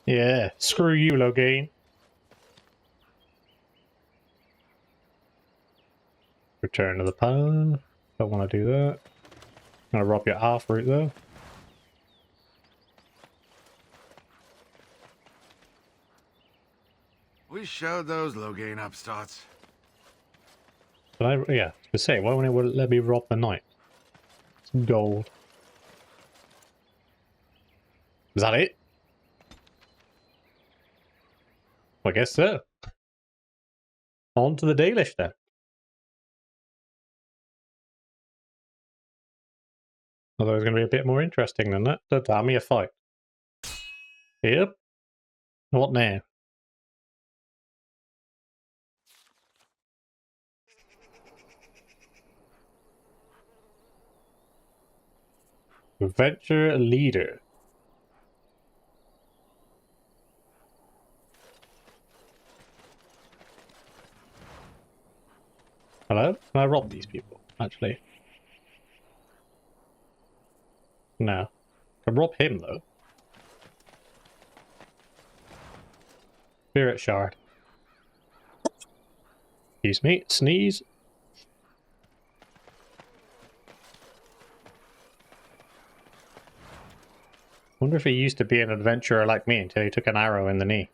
Yeah, screw you, Logain. Return to the path. Don't want to do that. I'm gonna rob your half route though. We showed those Logain upstarts. But yeah, to say, why wouldn't it let me rob the knight? Some gold. Is that it? Well, I guess so. On to the Dalish then. Although it's going to be a bit more interesting than that. Don't tell me a fight. Yep. What now? Adventure leader. Hello? Can I rob these people, actually? No. I can rob him, though. Spirit shard. Excuse me. Sneeze. Wonder if he used to be an adventurer like me until he took an arrow in the knee.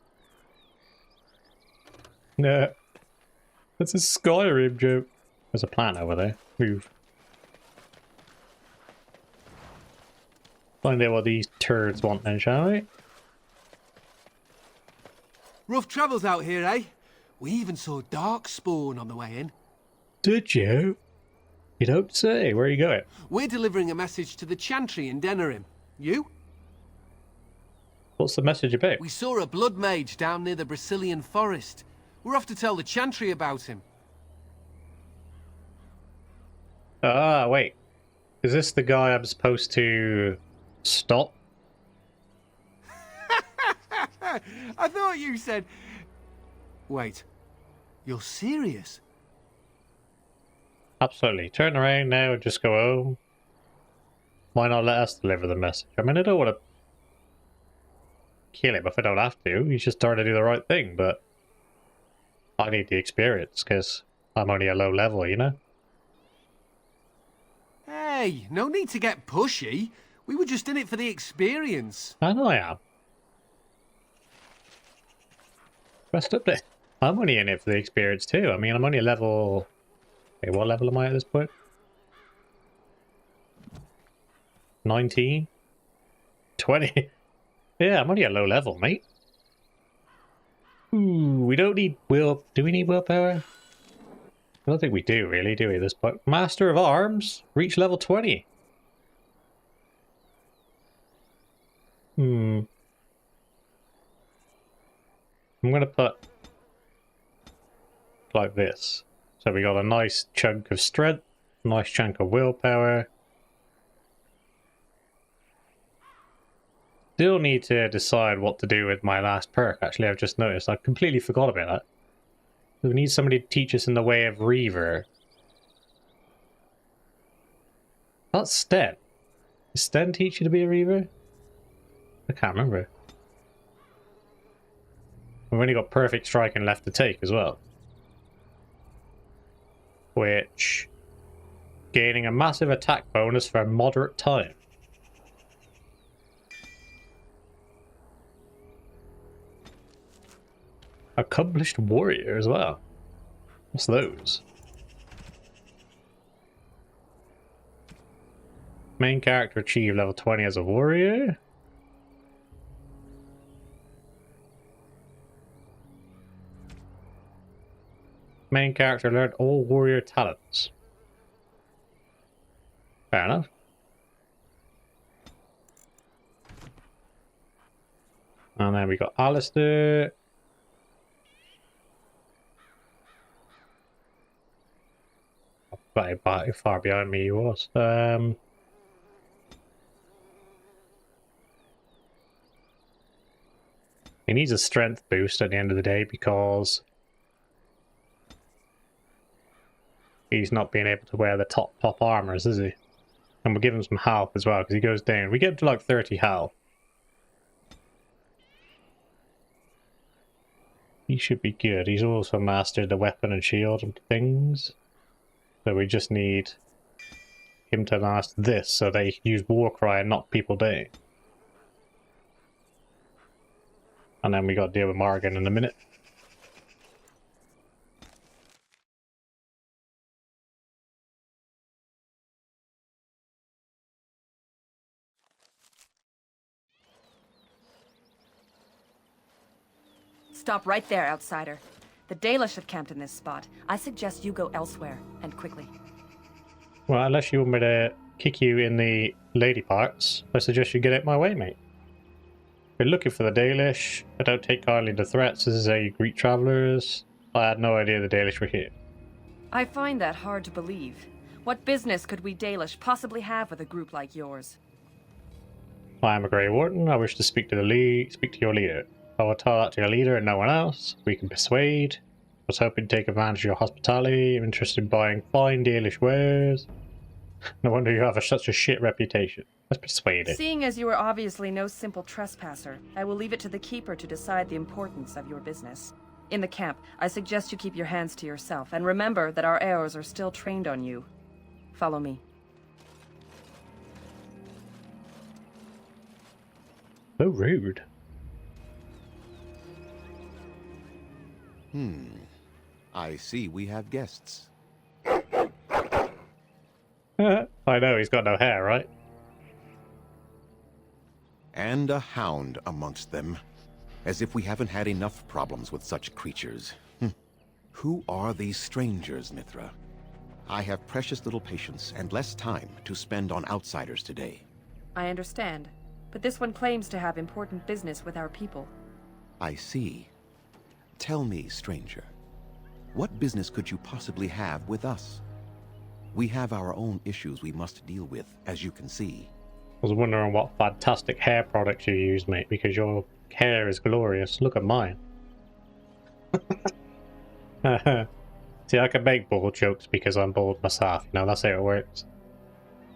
No. That's a Skyrim joke. There's a plant over there. Move. Find out what these turds want then, shall we? Rough travels out here, eh? We even saw darkspawn on the way in. Did you? You don't say. Where are you going? We're delivering a message to the Chantry in Denerim. You? What's the message about? We saw a blood mage down near the Brazilian forest. We're off to tell the Chantry about him. Ah, wait. Is this the guy I'm supposed to stop? I thought you said... Wait. You're serious? Absolutely. Turn around now and just go home. Why not let us deliver the message? I mean, I don't want to kill him if I don't have to. He's just trying to do the right thing, but I need the experience because I'm only a low level, you know? Hey, no need to get pushy. We were just in it for the experience. I know I am. Rest up there. I'm only in it for the experience too. I mean, I'm only a level... Okay, what level am I at this point? 19? 20? Yeah, I'm only a low level, mate. Ooh, we don't need will... Do we need willpower? I don't think we do, really, do we, at this point? Master of Arms? Reach level 20. I'm going to put... like this. So we got a nice chunk of strength, nice chunk of willpower. Still need to decide what to do with my last perk, actually. I've just noticed. I completely forgot about that. We need somebody to teach us in the way of Reaver. That's Sten. Does Sten teach you to be a Reaver? I can't remember. We've only got perfect striking left to take as well. Which... gaining a massive attack bonus for a moderate time. Accomplished warrior as well. What's those? Main character achieved level 20 as a warrior. Main character learned all warrior talents. Fair enough. And then we got Alistair. How far behind me he was. He needs a strength boost at the end of the day because he's not being able to wear the top armors, is he? And we'll give him some health as well because he goes down. We get to like 30 health. He should be good. He's also mastered the weapon and shield and things. So we just need him to master this so they can use Warcry and knock people down. And then we got to deal with Morgan in a minute. Stop right there, outsider. The Dalish have camped in this spot. I suggest you go elsewhere, and quickly. Well, unless you want me to kick you in the lady parts, I suggest you get out my way, mate. We're looking for the Dalish. I don't take kindly to threats as they greet travellers. I had no idea the Dalish were here. I find that hard to believe. What business could we Dalish possibly have with a group like yours? I am a Grey Warden. I wish to speak to your leader. I will tell that to your leader and no one else. We can persuade. I was hoping to take advantage of your hospitality. I'm interested in buying fine Dalish wares. No wonder you have such a shit reputation. Let's persuade it. Seeing as you are obviously no simple trespasser, I will leave it to the Keeper to decide the importance of your business. In the camp, I suggest you keep your hands to yourself, and remember that our arrows are still trained on you. Follow me. So rude. I see we have guests. I know, he's got no hair, right? And a hound amongst them. As if we haven't had enough problems with such creatures. Who are these strangers, Mithra? I have precious little patience and less time to spend on outsiders today. I understand, but this one claims to have important business with our people. I see. Tell me, stranger, what business could you possibly have with us? We have our own issues we must deal with, as you can see. I was wondering what fantastic hair products you use, mate, because your hair is glorious. Look at mine. See, I can make bald jokes because I'm bald myself. Now that's how it works.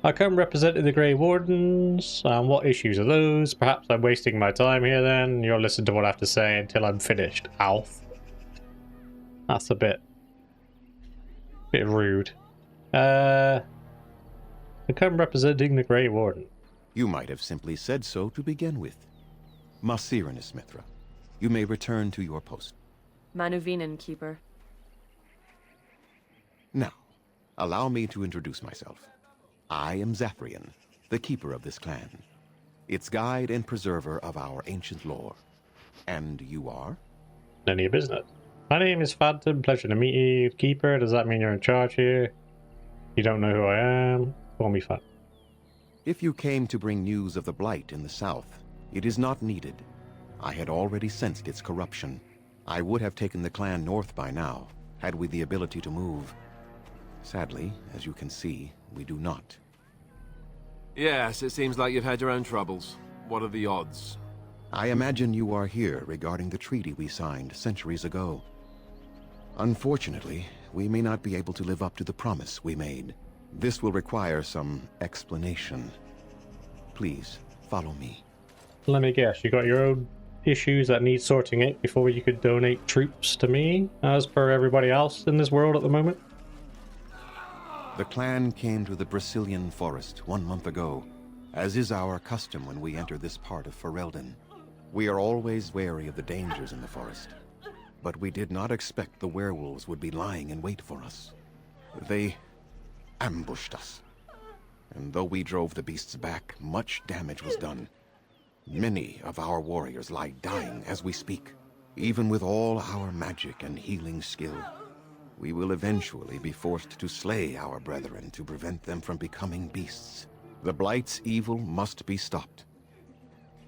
I come representing the Grey Wardens. What issues are those? Perhaps I'm wasting my time here then. You'll listen to what I have to say until I'm finished, Alf. That's a bit rude. I come representing the Grey Warden. You might have simply said so to begin with. Masiranus, Mithra. You may return to your post. Manuvinen, Keeper. Now, allow me to introduce myself. I am Zafrian, the keeper of this clan, its guide and preserver of our ancient lore. And you are? None of your business. My name is Phantom. Pleasure to meet you, Keeper. Does that mean you're in charge here? You don't know who I am? Call me Phantom. If you came to bring news of the Blight in the south, it is not needed. I had already sensed its corruption. I would have taken the clan north by now, had we the ability to move. Sadly, as you can see, we do not. Yes, it seems like you've had your own troubles. What are the odds? I imagine you are here regarding the treaty we signed centuries ago. Unfortunately, we may not be able to live up to the promise we made. This will require some explanation. Please, follow me. Let me guess, you got your own issues that need sorting out before you could donate troops to me, as per everybody else in this world at the moment? The clan came to the Brazilian forest 1 month ago, as is our custom when we enter this part of Ferelden. We are always wary of the dangers in the forest, but we did not expect the werewolves would be lying in wait for us. They ambushed us, and though we drove the beasts back, much damage was done. Many of our warriors lie dying as we speak. Even with all our magic and healing skill, we will eventually be forced to slay our brethren to prevent them from becoming beasts. The Blight's evil must be stopped.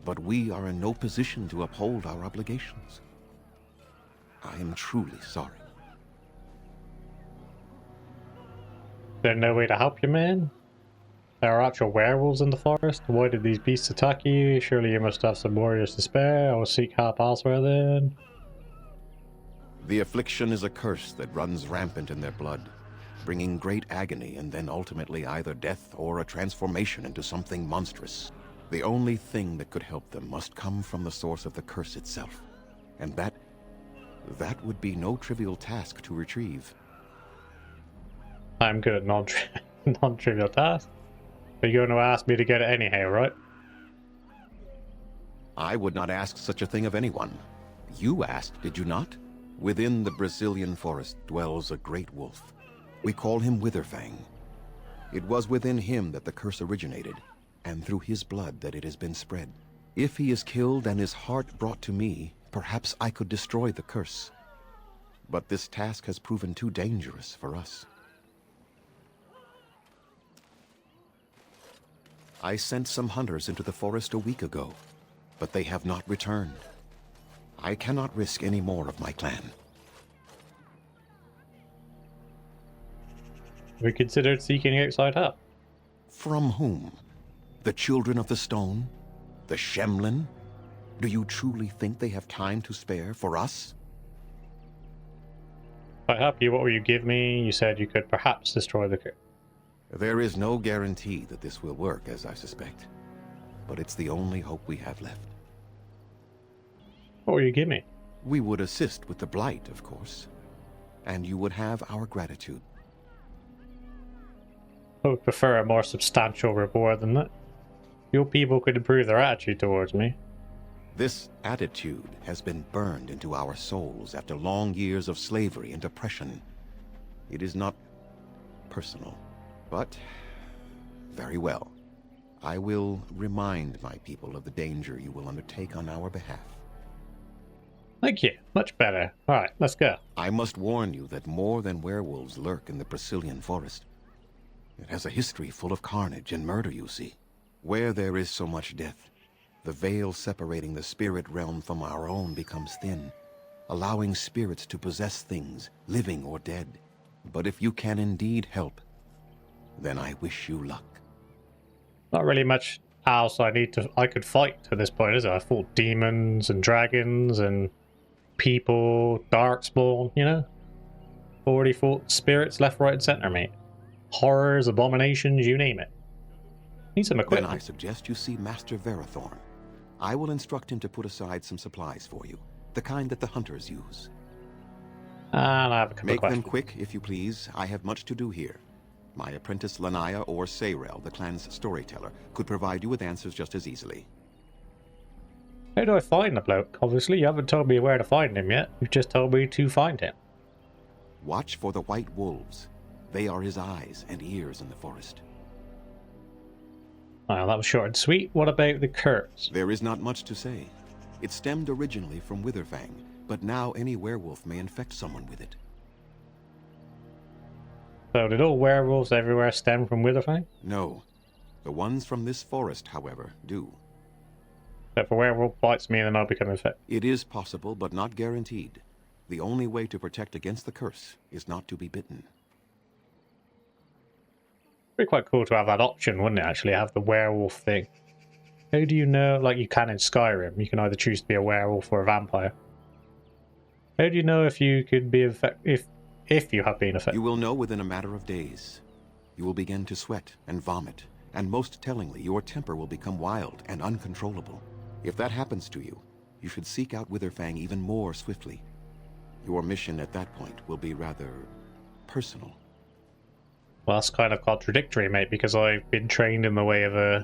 But we are in no position to uphold our obligations. I am truly sorry. There's no way to help you, man? There are actual werewolves in the forest? Why did these beasts attack you? Surely you must have some warriors to spare. I will seek help elsewhere then. The affliction is a curse that runs rampant in their blood, bringing great agony and then ultimately either death or a transformation into something monstrous. The only thing that could help them must come from the source of the curse itself, and that That would be no trivial task to retrieve. I'm good at non-trivial tasks. But you're going to ask me to get it anyhow, right? I would not ask such a thing of anyone. You asked, did you not? Within the Brazilian forest dwells a great wolf. We call him Witherfang. It was within him that the curse originated, and through his blood that it has been spread. If he is killed and his heart brought to me, perhaps I could destroy the curse. But this task has proven too dangerous for us. I sent some hunters into the forest a week ago, but they have not returned. I cannot risk any more of my clan. We considered seeking outside help. From whom? The Children of the Stone? The Shemlin? Do you truly think they have time to spare for us? If I help you, what will you give me? You said you could perhaps destroy the curse. There is no guarantee that this will work, as I suspect. But it's the only hope we have left. What will you give me? We would assist with the blight, of course. And you would have our gratitude. I would prefer a more substantial reward than that. Your people could improve their attitude towards me. This attitude has been burned into our souls after long years of slavery and oppression. It is not personal, but very well. I will remind my people of the danger you will undertake on our behalf. Thank you. Much better. Alright, let's go. I must warn you that more than werewolves lurk in the Brazilian forest. It has a history full of carnage and murder, you see. Where there is so much death, the veil separating the spirit realm from our own becomes thin, allowing spirits to possess things, living or dead. But if you can indeed help, then I wish you luck. Not really much else I could fight to this point, is it? I fought demons and dragons and people, darkspawn, you know? Already fought spirits left, right, and center, mate. Horrors, abominations, you name it. Need some equipment. Then I suggest you see Master Verathorn. I will instruct him to put aside some supplies for you, the kind that the hunters use. And I have a couple of Make questions. them quick, if you please. I have much to do here. My apprentice Lanaya or Sayrel, the clan's storyteller, could provide you with answers just as easily. How do I find the bloke? Obviously, you haven't told me where to find him yet. You've just told me to find him. Watch for the white wolves. They are his eyes and ears in the forest. Well, that was short and sweet. What about the curse? There is not much to say. It stemmed originally from Witherfang, but now any werewolf may infect someone with it. So did all werewolves everywhere stem from Witherfang? No. The ones from this forest, however, do. So if a werewolf bites me, then I'll become infected. It is possible, but not guaranteed. The only way to protect against the curse is not to be bitten. It'd be quite cool to have that option, wouldn't it, actually, have the werewolf thing. How do you know, like you can in Skyrim, you can either choose to be a werewolf or a vampire. How do you know if you could be infected, if you have been affected? You will know within a matter of days. You will begin to sweat and vomit, and most tellingly, your temper will become wild and uncontrollable. If that happens to you, you should seek out Witherfang even more swiftly. Your mission at that point will be rather personal. Well, that's kind of contradictory, mate, because I've been trained in the way of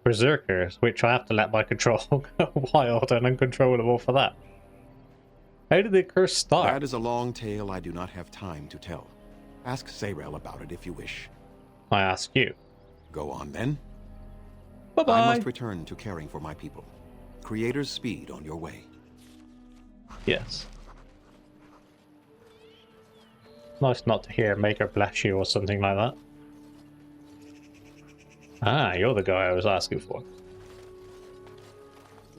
berserkers, which I have to let my control go wild and uncontrollable for that. How did the curse start? That is a long tale I do not have time to tell. Ask Sayrel about it if you wish. I ask you. Go on then. Bye-bye. I must return to caring for my people. Creator's speed on your way. Yes. Nice not to hear Maker bless you or something like that. Ah, you're the guy I was asking for.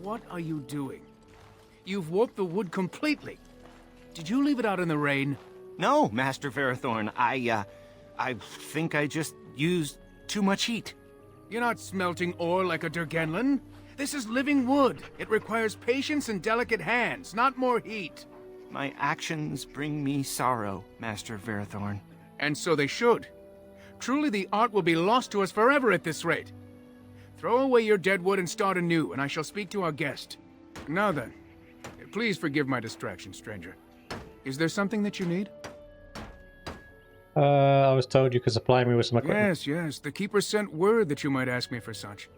What are you doing? You've warped the wood completely. Did you leave it out in the rain? No, Master Verathorn. I think I just used too much heat. You're not smelting ore like a Durgenlin. This is living wood. It requires patience and delicate hands, not more heat. My actions bring me sorrow, Master Verathorn. And so they should. Truly the art will be lost to us forever at this rate. Throw away your dead wood and start anew, and I shall speak to our guest. Now then, Please forgive my distraction, stranger. Is there something that you need? I was told you could supply me with some equipment. Yes, yes. The Keeper sent word that you might ask me for such.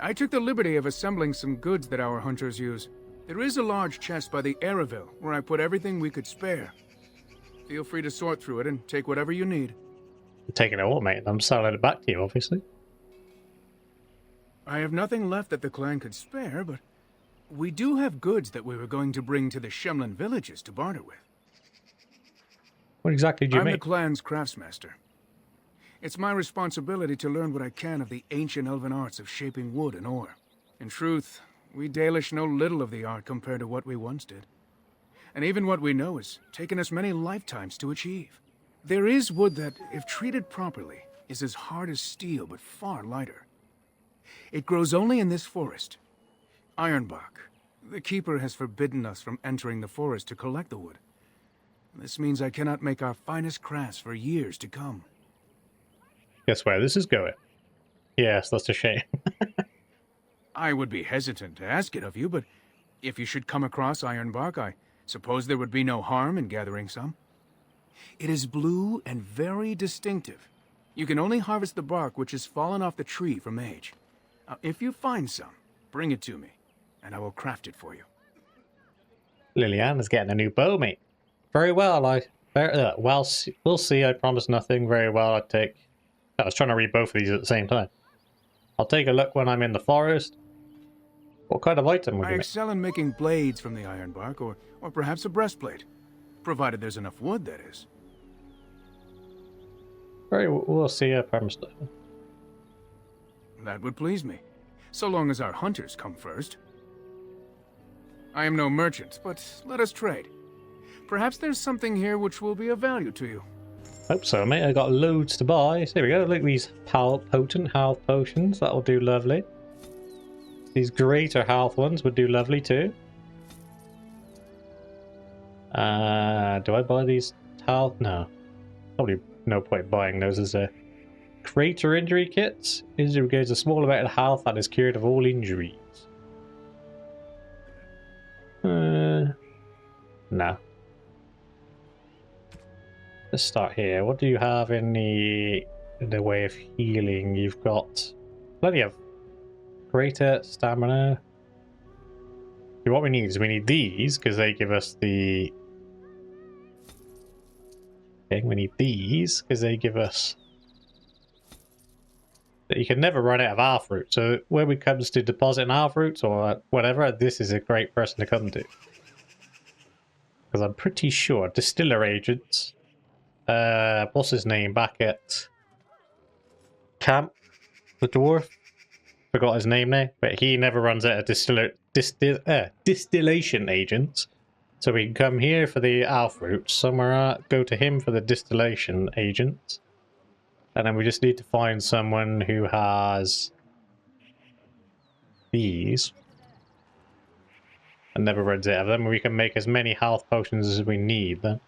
I took the liberty of assembling some goods that our hunters use. There is a large chest by the Araville, where I put everything we could spare. Feel free to sort through it and take whatever you need. I'm taking it all, mate. I'm selling it back to you, obviously. I have nothing left that the clan could spare, but we do have goods that we were going to bring to the Shemlin villages to barter with. What exactly do you I'm make? the clan's craftsmaster. It's my responsibility to learn what I can of the ancient elven arts of shaping wood and ore. In truth, we Dalish know little of the art compared to what we once did. And even what we know has taken us many lifetimes to achieve. There is wood that, if treated properly, is as hard as steel but far lighter. It grows only in this forest. Ironbark. The Keeper has forbidden us from entering the forest to collect the wood. This means I cannot make our finest crafts for years to come. Guess where this is going? Yes, that's a shame. I would be hesitant to ask it of you, but if you should come across ironbark, I suppose there would be no harm in gathering some. It is blue and very distinctive. You can only harvest the bark which has fallen off the tree from age. If you find some, bring it to me, and I will craft it for you. Liliana's getting a new bow, mate. Very well, we'll see. I promise nothing. Very well, I take... I was trying to read both of these at the same time. I'll take a look when I'm in the forest. What kind of item would I you make? excel in making blades from the ironbark, or perhaps a breastplate. Provided there's enough wood, that is. We'll see, I promise nothing. That would please me, so long as our hunters come first. I am no merchant, but let us trade. Perhaps there's something here which will be of value to you. Hope so, mate. I got loads to buy. So here we go. Look at these potent health potions. That will do lovely. These greater health ones would do lovely too. Do I buy these health? No. Probably no point buying those as a greater injury kits. Injury gains a small amount of health that is cured of all injuries. No. Let's start here. What do you have in the way of healing? You've got plenty of greater stamina. What we need is we need these because they give us the... Okay, we need these because they give us... You can never run out of half root. So when it comes to depositing half roots or whatever, this is a great person to come to. Because I'm pretty sure distiller agents... what's his name back at camp? The dwarf? Forgot his name now, but he never runs out of distillation agents. So we can come here for the alpha roots, somewhere go to him for the distillation agents, and then we just need to find someone who has these and never runs out of them. We can make as many health potions as we need then.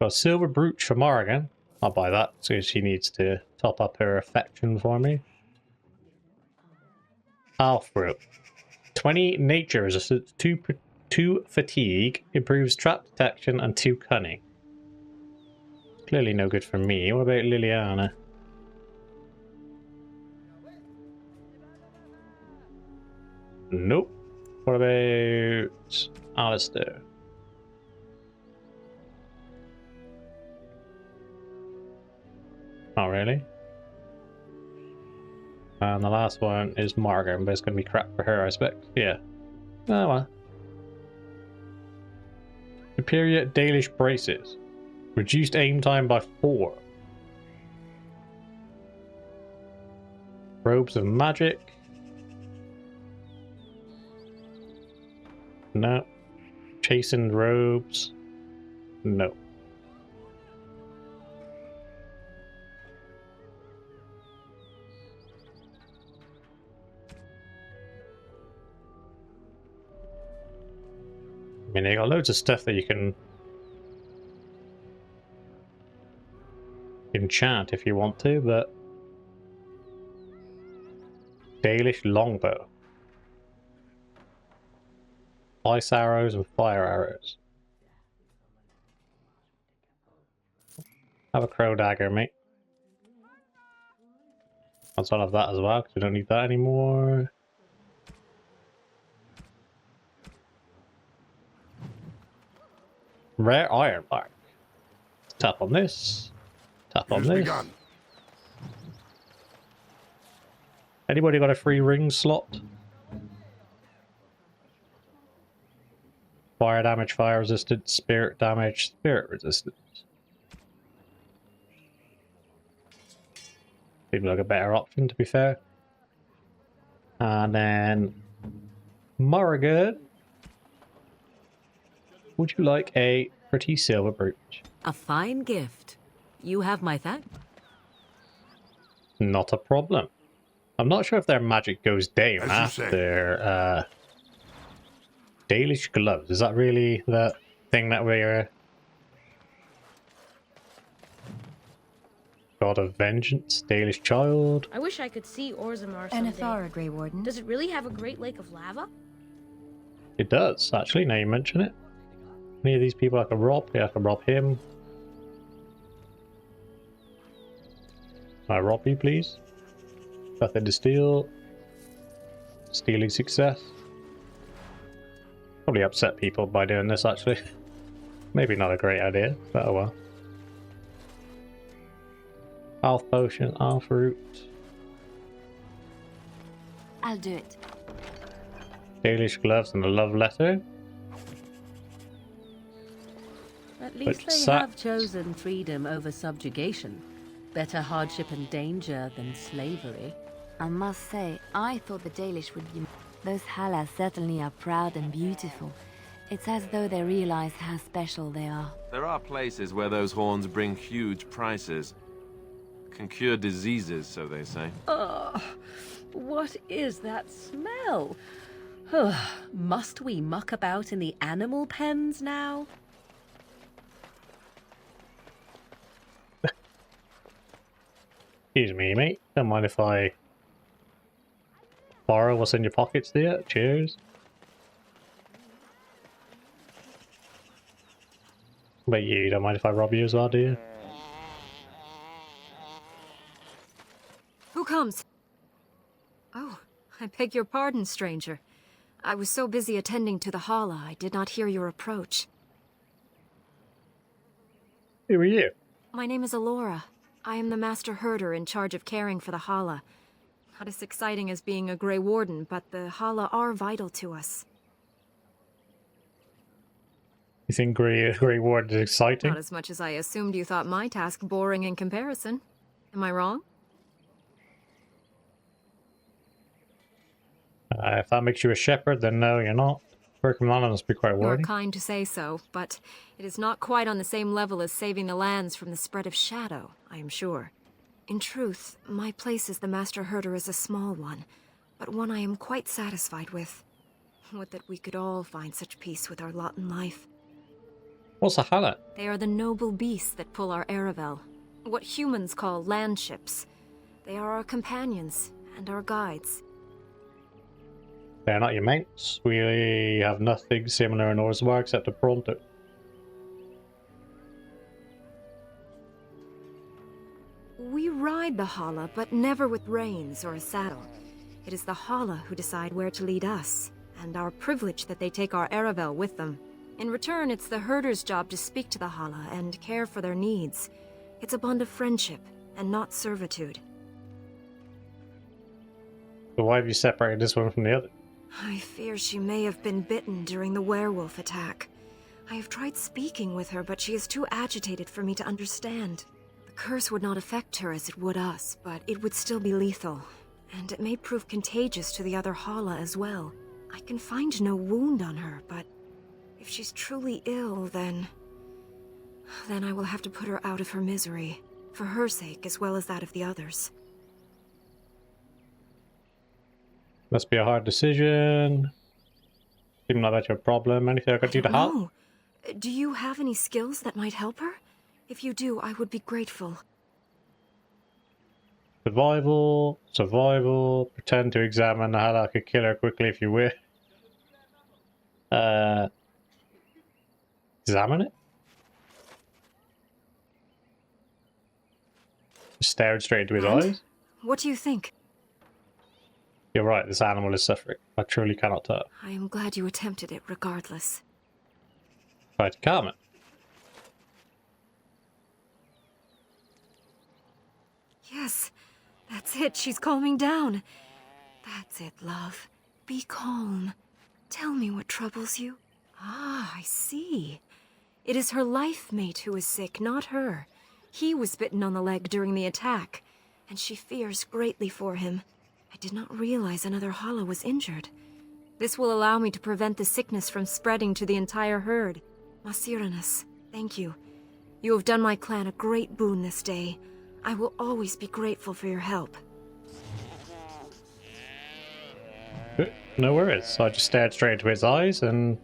Got a silver brooch for Morrigan. I'll buy that, so she needs to top up her affection for me. Half fruit. 20 nature resistance, 2 fatigue, improves trap detection, and 2 cunning. Clearly no good for me. What about Liliana? Nope. What about Alistair? Not really. And the last one is Margaret, but it's going to be crap for her, I expect. Yeah. Oh well. Superior Dalish braces. Reduced aim time by 4. Robes of magic. No. Chastened robes. No. I mean, they got loads of stuff that you can enchant if you want to, but Dalish longbow. Ice arrows and fire arrows. Have a crow dagger, mate. Let's not have that as well, because we don't need that anymore. Rare iron bark. Tap on this. Tap on Use this. begun. Anybody got a free ring slot? Fire damage, fire resistance, spirit damage, spirit resistance. Seems like a better option, to be fair. And then Morrigan. Would you like a pretty silver brooch? A fine gift. You have my thanks. Not a problem. I'm not sure if their magic goes down As you say. after Dalish gloves. Is that really the thing that we're God of Vengeance, Dalish Child? I wish I could see Orzammar And someday. Athara, Grey Warden. Does it really have a great lake of lava? It does, actually, now you mention it. Any of these people I can rob? Yeah, I can rob him. Can I rob you, please? Nothing to steal. Stealing success. Probably upset people by doing this, actually. Maybe not a great idea, but oh well. Health potion, half root. I'll do it. Dalish gloves and a love letter. At least Which they have sucks. chosen freedom over subjugation. Better hardship and danger than slavery. I must say, I thought the Dalish would be... Those Halas certainly are proud and beautiful. It's as though they realize how special they are. There are places where those horns bring huge prices. Can cure diseases, so they say. Ugh, what is that smell? Must we muck about in the animal pens now? Excuse me, mate. Don't mind if I borrow what's in your pockets there. Cheers. But you don't mind if I rob you as well, do you? Who comes? Oh, I beg your pardon, stranger. I was so busy attending to the Hala, I did not hear your approach. Who are you? My name is Alora. I am the master herder in charge of caring for the Hala. Not as exciting as being a Grey Warden, but the Hala are vital to us. You think Grey Ward is exciting? Not as much as I assumed you thought my task boring in comparison. Am I wrong? If that makes you a shepherd, then no, you're not. Working on it must be quite You're wordy. kind to say so, but it is not quite on the same level as saving the lands from the spread of shadow, I am sure. In truth, my place as the master herder is a small one, but one I am quite satisfied with. Would that we could all find such peace with our lot in life. What's a hallet? They are the noble beasts that pull our Aravel, what humans call land ships. They are our companions and our guides. They're not your mates. We have nothing similar in Orzammar except a Pronto. We ride the Hala, but never with reins or a saddle. It is the Hala who decide where to lead us, and our privilege that they take our Aravel with them. In return, it's the herder's job to speak to the Hala and care for their needs. It's a bond of friendship, and not servitude. So why have you separated this one from the other? I fear she may have been bitten during the werewolf attack. I have tried speaking with her, but she is too agitated for me to understand. The curse would not affect her as it would us, but it would still be lethal. And it may prove contagious to the other Hala as well. I can find no wound on her, but if she's truly ill, then I will have to put her out of her misery. For her sake, as well as that of the others. Must be a hard decision. Seems like that's your problem. Anything I could do to help? No. Do you have any skills that might help her? If you do, I would be grateful. Survival, survival, pretend to examine how I could kill her quickly if you wish. Examine it? Stared straight into his eyes? What do you think? You're right, this animal is suffering. I truly cannot tell. I am glad you attempted it regardless. Try to calm it. Yes, that's it. She's calming down. That's it, love. Be calm. Tell me what troubles you. Ah, I see. It is her life mate who is sick, not her. He was bitten on the leg during the attack, and she fears greatly for him. I did not realize another hollow was injured. This will allow me to prevent the sickness from spreading to the entire herd. Masiranus, thank you. You have done my clan a great boon this day. I will always be grateful for your help. No worries. I just stared straight into his eyes and,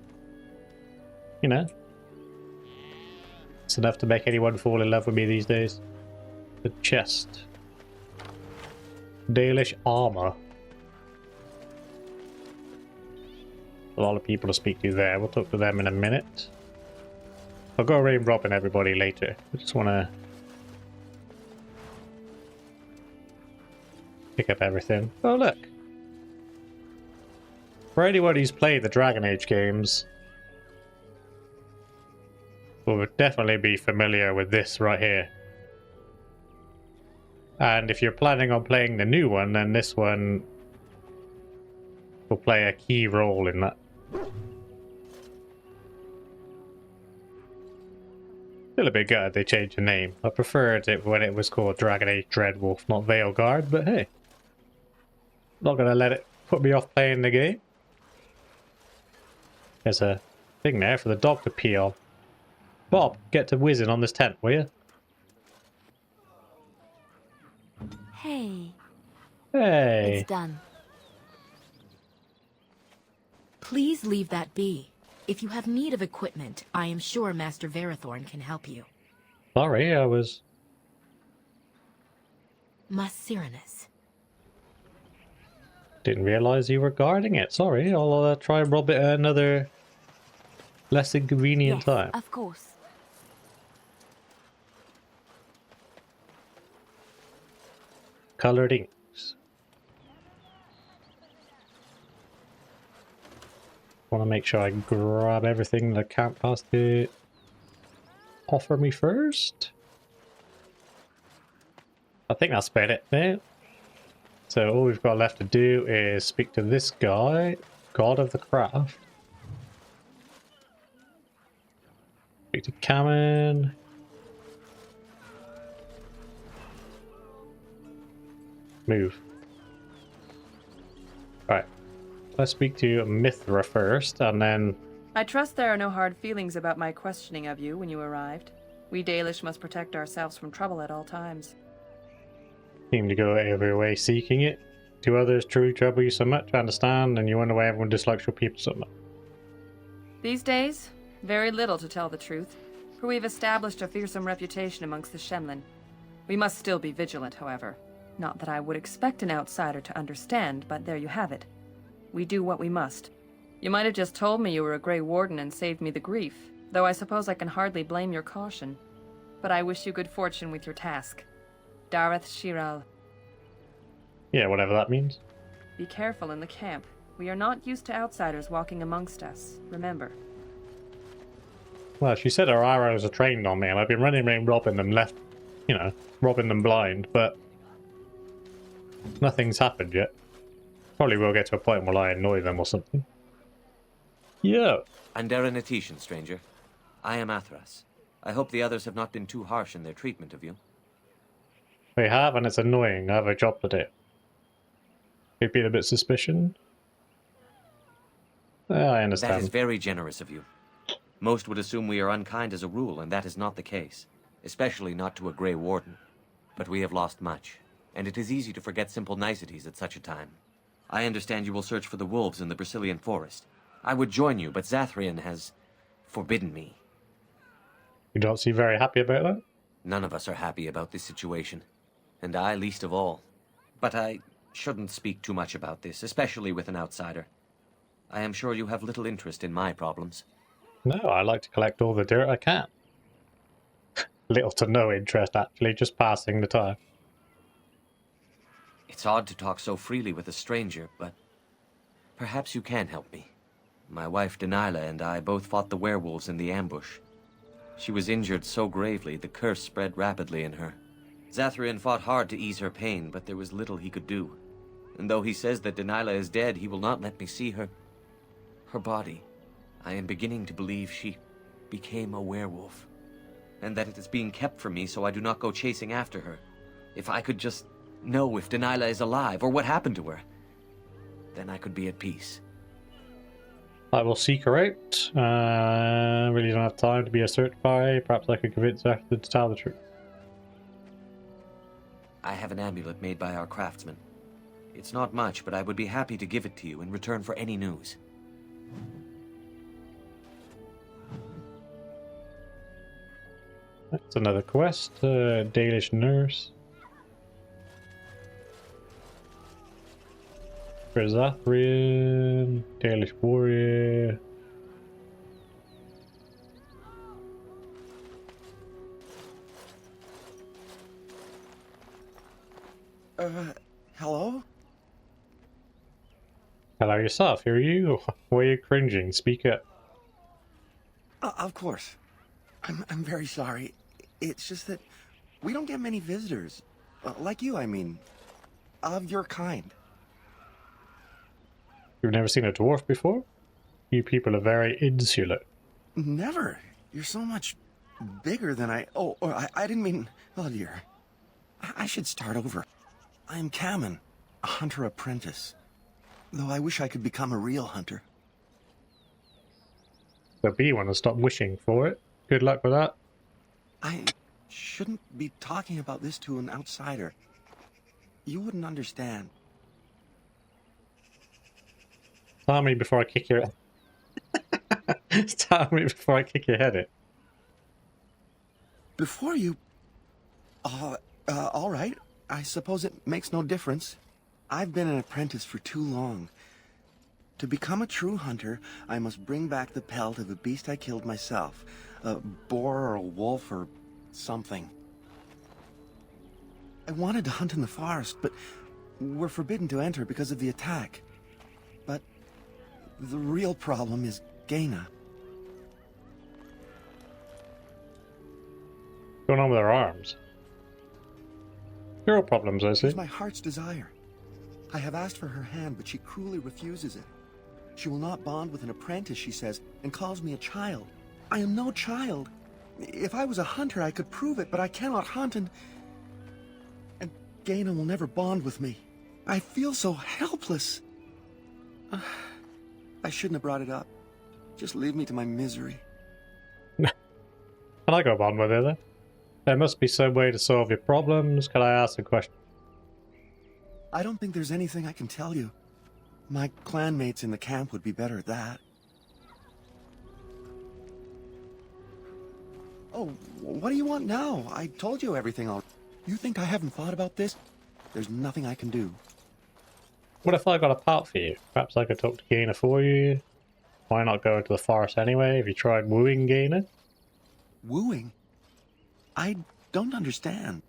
you know, it's enough to make anyone fall in love with me these days. The chest. Dalish armor. A lot of people to speak to there. We'll talk to them in a minute. I'll go around robbing everybody later. I just want to pick up everything. Oh, look. For anyone who's played the Dragon Age games, will definitely be familiar with this right here. And if you're planning on playing the new one, then this one will play a key role in that. Still a bit gutted they changed the name. I preferred it when it was called Dragon Age Dreadwolf, not Veilguard, but hey. Not gonna let it put me off playing the game. There's a thing there for the dog to pee on. Bob, get to whizzing on this tent, will you? Hey. Hey. It's done. Please leave that be. If you have need of equipment, I am sure Master Verathorn can help you. Sorry, I was... Masiranus. Didn't realize you were guarding it. Sorry, I'll try and rob it at another less inconvenient time. Of course. Colored inks. Want to make sure I grab everything the camp has to offer me first. I think that's about it there. So all we've got left to do is speak to this guy, God of the Craft. Speak to Cameron. Move. Right. Let's speak to Mithra first, and then... I trust there are no hard feelings about my questioning of you when you arrived. We Dalish must protect ourselves from trouble at all times. Seem to go every way seeking it. Do others truly trouble you so much? I understand, and you wonder why everyone dislikes your people so much. These days, very little to tell the truth, for we've established a fearsome reputation amongst the Shemlin. We must still be vigilant, however. Not that I would expect an outsider to understand, but there you have it. We do what we must. You might have just told me you were a Grey Warden and saved me the grief, though I suppose I can hardly blame your caution. But I wish you good fortune with your task. Dareth Shiral. Yeah, whatever that means. Be careful in the camp. We are not used to outsiders walking amongst us, remember. Well, she said her arrows are trained on me, and I've been running around robbing them robbing them blind, but nothing's happened yet. Probably will get to a point where I annoy them or something. Yeah. Andera Natishan, stranger. I am Athras. I hope the others have not been too harsh in their treatment of you. We have, and it's annoying. I have a job to do. You'd be a bit suspicion. I understand. That is very generous of you. Most would assume we are unkind as a rule, and that is not the case. Especially not to a Grey Warden. But we have lost much, and it is easy to forget simple niceties at such a time. I understand you will search for the wolves in the Brazilian forest. I would join you, but Zathrian has forbidden me. You don't seem very happy about that? None of us are happy about this situation. and I least of all. But I shouldn't speak too much about this, especially with an outsider. I am sure you have little interest in my problems. No, I like to collect all the dirt I can. Little to no interest, actually, just passing the time. It's odd to talk so freely with a stranger, but perhaps you can help me. My wife Danilah and I both fought the werewolves in the ambush. She was injured so gravely, the curse spread rapidly in her. Zathrian fought hard to ease her pain, but there was little he could do. And though he says that Danilah is dead, he will not let me see her. Her body. I am beginning to believe she became a werewolf. And that it is being kept from me so I do not go chasing after her. If I could just know if Danilah is alive, or what happened to her, then I could be at peace. I will seek her out. Really don't have time to be a search party. Perhaps I could convince Arthur to tell the truth. I have an amulet made by our craftsman. It's not much, but I would be happy to give it to you in return for any news. That's another quest. Dalish nurse. Zathrian, Dalish warrior. Hello? Hello yourself, who are you? Why are you cringing? Speak up. Of course. I'm very sorry. It's just that we don't get many visitors. Like you, I mean. Of your kind. You've never seen a dwarf before? You people are very insular. Never. You're so much bigger than I... Oh, I didn't mean... Oh, dear. I should start over. I am Kamen, a hunter apprentice. Though I wish I could become a real hunter. So be one and stop wishing for it. Good luck with that. I shouldn't be talking about this to an outsider. You wouldn't understand. Tell me before I kick your... Tell me before I kick your head in. Before you... all right. I suppose it makes no difference. I've been an apprentice for too long. To become a true hunter, I must bring back the pelt of a beast I killed myself. A boar or a wolf or something. I wanted to hunt in the forest, but we're forbidden to enter because of the attack. But the real problem is Gaina. What's going on with her arms? Girl problems, I see. It's my heart's desire. I have asked for her hand, but she cruelly refuses it. She will not bond with an apprentice, she says, and calls me a child. I am no child. If I was a hunter, I could prove it, but I cannot hunt, and Gaina will never bond with me. I feel so helpless. I shouldn't have brought it up. Just leave me to my misery. Can I go on with it then? There must be some way to solve your problems. Can I ask a question? I don't think there's anything I can tell you. My clanmates in the camp would be better at that. Oh, what do you want now? I told you everything already. You think I haven't thought about this? There's nothing I can do. What if I got a part for you? Perhaps I could talk to Gaina for you. Why not go into the forest anyway? Have you tried wooing Gaina? Wooing? I don't understand.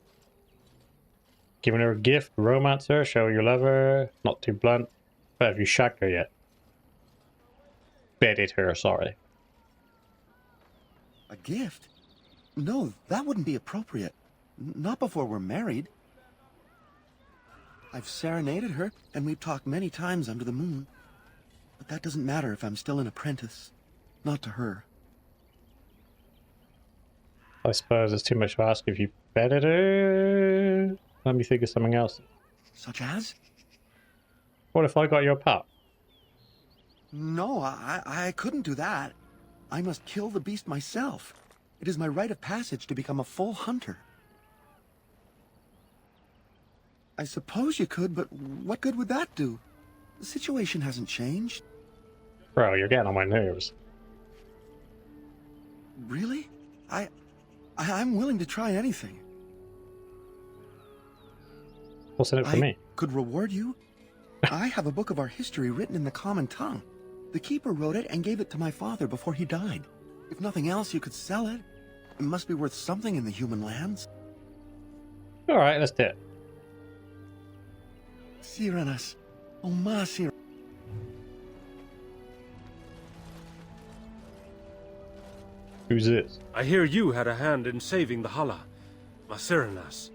Giving her a gift, romance her, show you love her. Not too blunt. But have you shagged her yet? Bedded her, sorry. A gift? No, that wouldn't be appropriate. Not before we're married. I've serenaded her, and we've talked many times under the moon. But that doesn't matter if I'm still an apprentice. Not to her. I suppose it's too much to ask if you bedded her. Let me think of something else. Such as? What if I got your pet? No, I couldn't do that. I must kill the beast myself. It is my rite of passage to become a full hunter. I suppose you could, but what good would that do? The situation hasn't changed. Bro, you're getting on my nerves. Really? I'm willing to try anything. What's in it for me? Could reward you? I have a book of our history written in the common tongue. The keeper wrote it and gave it to my father before he died. If nothing else, you could sell it. It must be worth something in the human lands. Alright, let's do it. Siranas. Oh, ma Sir. Who's this? I hear you had a hand in saving the Hala. Masiranas.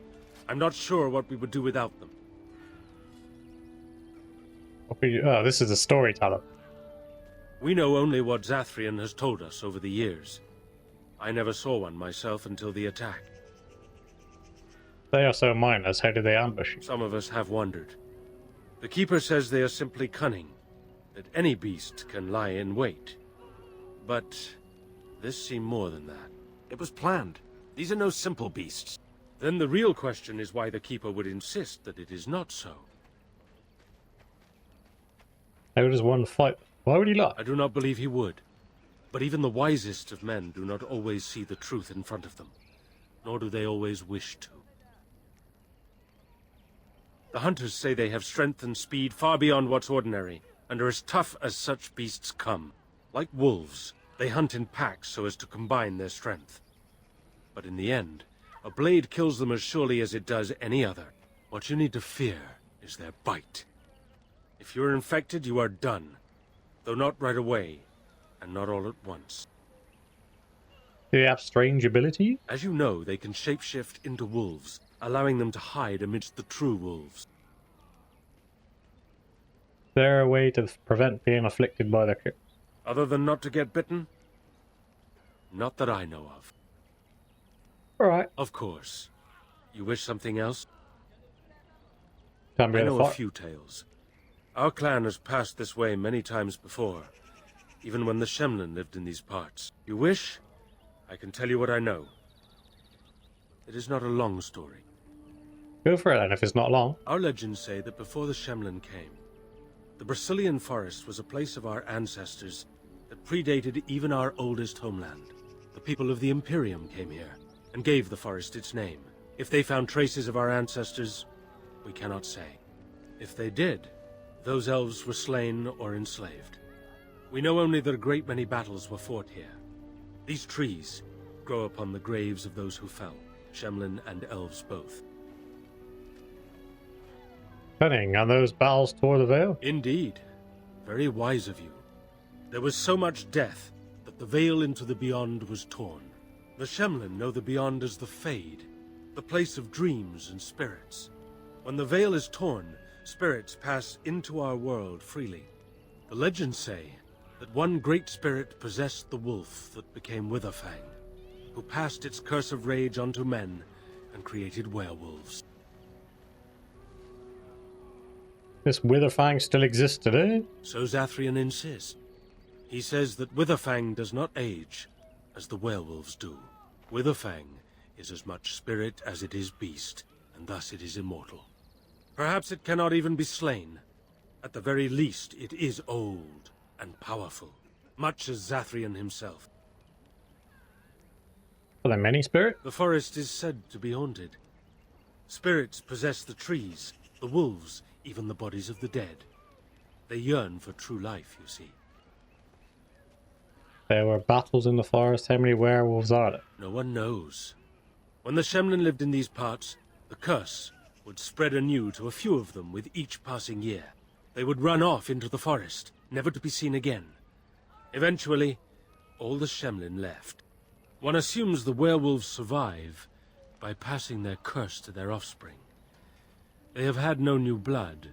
I'm not sure what we would do without them. Oh, this is a storyteller. We know only what Zathrian has told us over the years. I never saw one myself until the attack. They are so mindless, how do they ambush you? Some of us have wondered. The Keeper says they are simply cunning, that any beast can lie in wait. But this seemed more than that. It was planned. These are no simple beasts. Then the real question is why the Keeper would insist that it is not so. How does one fight? Why would he lie? I do not believe he would. But even the wisest of men do not always see the truth in front of them, nor do they always wish to. The hunters say they have strength and speed far beyond what's ordinary, and are as tough as such beasts come. Like wolves, they hunt in packs so as to combine their strength. But in the end, a blade kills them as surely as it does any other. What you need to fear is their bite. If you're infected, you are done. Though not right away, and not all at once. Do they have strange abilities? As you know, they can shapeshift into wolves, allowing them to hide amidst the true wolves. Is there a way to prevent being afflicted by the curse? Other than not to get bitten? Not that I know of. Alright. Of course. You wish something else? I know a few tales. Our clan has passed this way many times before, even when the Shemlin lived in these parts. You wish? I can tell you what I know. It is not a long story. Go for it then, if it's not long. Our legends say that before the Shemlin came, the Brazilian forest was a place of our ancestors that predated even our oldest homeland. The people of the Imperium came here, and gave the forest its name. If they found traces of our ancestors, we cannot say. If they did, those elves were slain or enslaved. We know only that a great many battles were fought here. These trees grow upon the graves of those who fell, Shemlin and elves both. Cunning, and those battles tore the veil? Indeed. Very wise of you. There was so much death that the veil into the beyond was torn. The Shemlin know the beyond as the Fade, the place of dreams and spirits. When the veil is torn, spirits pass into our world freely. The legends say that one great spirit possessed the wolf that became Witherfang, who passed its curse of rage onto men and created werewolves. This Witherfang still exists today? So Zathrian insists. He says that Witherfang does not age, as the werewolves do. Witherfang is as much spirit as it is beast, and thus it is immortal. Perhaps it cannot even be slain. At the very least, it is old and powerful, much as Zathrian himself. Are there many spirits? The forest is said to be haunted. Spirits possess the trees, the wolves, even the bodies of the dead. They yearn for true life, you see. There were battles in the forest. How many werewolves are there? No one knows. When the Shemlin lived in these parts, the curse would spread anew to a few of them with each passing year. They would run off into the forest, never to be seen again. Eventually, all the Shemlin left. One assumes the werewolves survive by passing their curse to their offspring. They have had no new blood.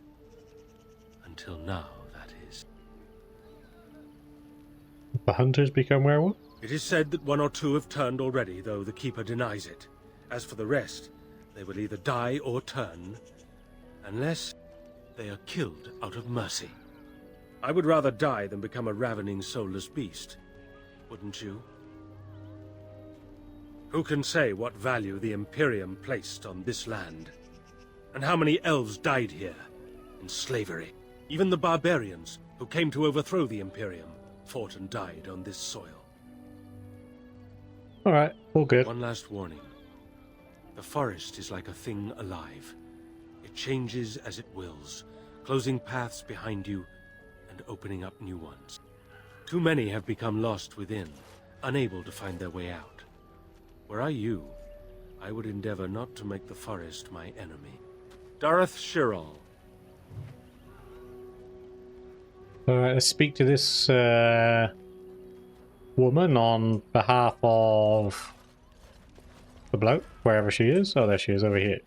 Until now, that is. The hunters become werewolves? It is said that one or two have turned already, though the Keeper denies it. As for the rest, they will either die or turn, unless they are killed out of mercy. I would rather die than become a ravening, soulless beast. Wouldn't you? Who can say what value the Imperium placed on this land? And how many elves died here, in slavery? Even the barbarians, who came to overthrow the Imperium, fought and died on this soil. Alright, all good. One last warning. The forest is like a thing alive. It changes as it wills, closing paths behind you and opening up new ones. Too many have become lost within, unable to find their way out. Were I you, I would endeavor not to make the forest my enemy. Dareth Shirral. Alright, let's speak to this woman on behalf of the bloke, wherever she is. Oh, there she is, over here.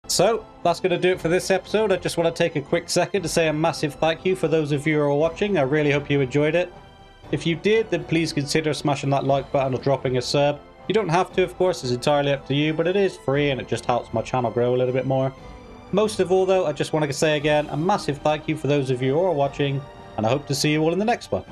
So, that's going to do it for this episode. I just want to take a quick second to say a massive thank you for those of you who are watching. I really hope you enjoyed it. If you did, then please consider smashing that like button or dropping a sub. You don't have to, of course, it's entirely up to you, but it is free and it just helps my channel grow a little bit more. Most of all, though, I just want to say again a massive thank you for those of you who are watching, and I hope to see you all in the next one.